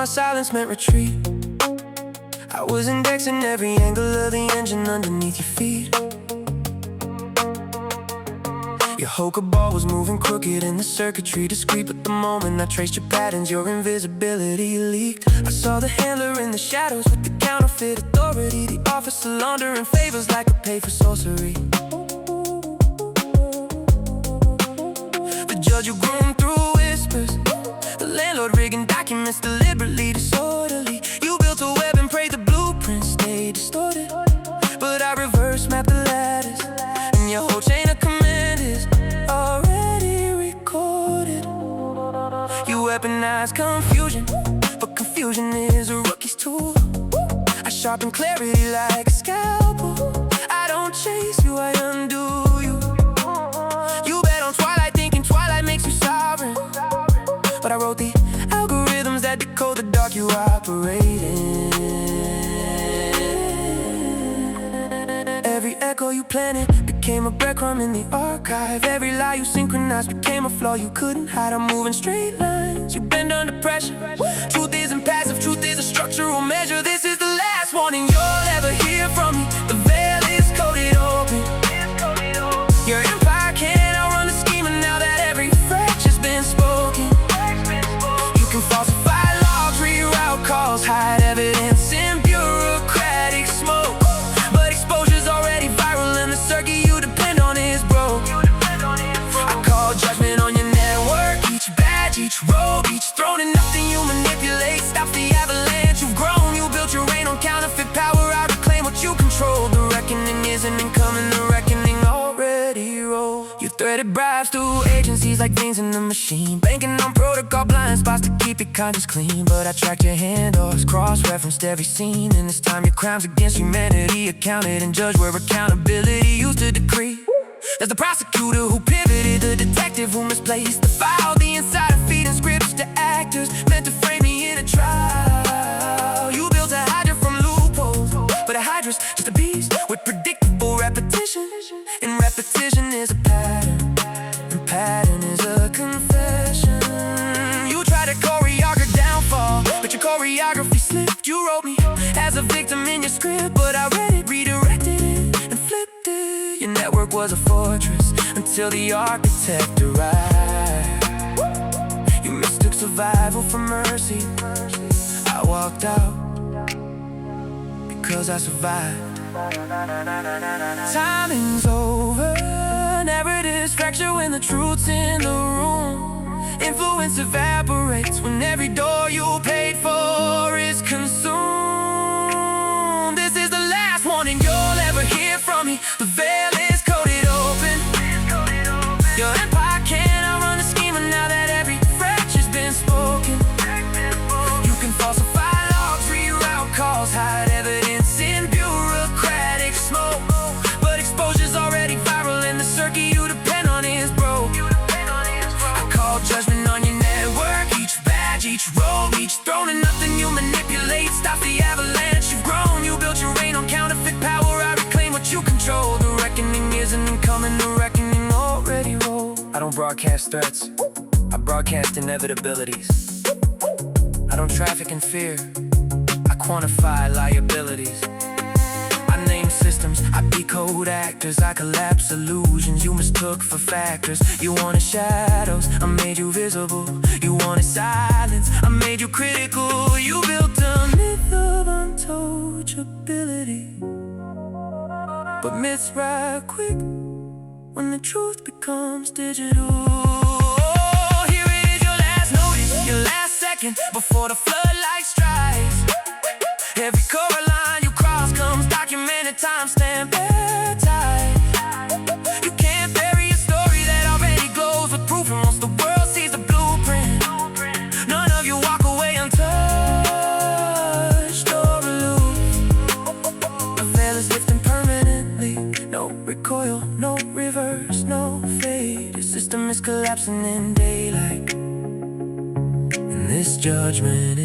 silence meant retreat. I was indexing every angle of the engine underneath your feet. Your Hoka ball was moving crooked in the circuitry, discreet. But the moment I traced your patterns, your invisibility leaked. I saw the handler in the shadows with the counterfeit authority, the officer laundering favors like a pay for sorcery. The judge who groomed through whispers, the landlord rigging documents deliberately disorderly. You built a web and prayed the blueprints stay distorted, but I reverse mapped the ladders, and your whole chain of command is already recorded. You weaponize confusion, but confusion is a rookie's tool. I sharpen clarity like a scalpel. I don't chase you, I undo you. You bet on twilight, thinking twilight makes you sovereign, but I wrote the algorithms that decode the dark you operate in. Every echo you planted became a breadcrumb in the archive. Every lie you synchronized became a flaw you couldn't hide. I'm moving straight lines, you bend under pressure. Truth isn't passive, truth is a structural measure. This is the last warning you'll ever hear from me. The veil is coated open. Your empire can't outrun the scheme, and now that every fracture's been spoken, you can falsify logs, reroute calls, hide evidence in bureaucratic smoke. But exposure's already viral, and the circuit you depend on is broke. I call judgment on your network. Each badge, each robe, each throne, and nothing you manipulate stops the avalanche you've grown. You built your reign on counterfeit power. I reclaim what you control. The reckoning isn't incoming, the reckoning already rolled. You threaded bribes through agencies like veins in the machine, banking on protocol blind spots to keep your conscience clean. But I tracked your handoffs, cross-referenced every scene, and this time your crimes against humanity accounted and judged where accountability used to decree. There's the prosecutor who pivoted, the detective who misplaced the file, the insider feeding scripts to actors meant to frame me in a trial. You built a hydra from loopholes, but a hydra's just a beast with predictable repetition, and repetition is a pattern, and pattern is a confession. You tried to choreograph your downfall, but your choreography slipped. You wrote me as a victim in your script, but I read it, redirected it, and flipped it. Your network was a fortress until the architect arrived. You mistook survival for mercy. I walked out because I survived. Timing's over, narratives fracture when the truth's in the room. Influence evaporates when every door you paid for is consumed. This is the last warning you'll ever hear from me. The veil is coated open. Your empire can't outrun the scheme, and now that every fracture's been spoken, you can falsify logs, reroute calls, hide evidence in bureaucratic smoke. But exposure's already viral, and the circuit you depend on is broke. I call judgment on your network. Each badge, each robe, each throne, and nothing you manipulate stops the avalanche you've grown. You built your reign on counterfeit power. I reclaim what you control. The reckoning isn't incoming, the reckoning already rolled. I don't broadcast threats, I broadcast inevitabilities. I don't traffic in fear, I quantify liabilities. I name systems, I decode actors, I collapse illusions you mistook for factors. You wanted shadows, I made you visible. You wanted silence, I made you critical. You built a myth of untouchability, but myths ride quick when the truth becomes digital. Oh, here it is, your last notice, your last second before the floodlight strikes. Every cover line you cross comes documented, timestamp airtight. You can't bury a story that already glows with proof, and once the world sees the blueprint, none of you walk away untouched or aloof. The veil is lifting permanently, no recoil, no reverse, no fade. The system is collapsing in daylight, and this judgment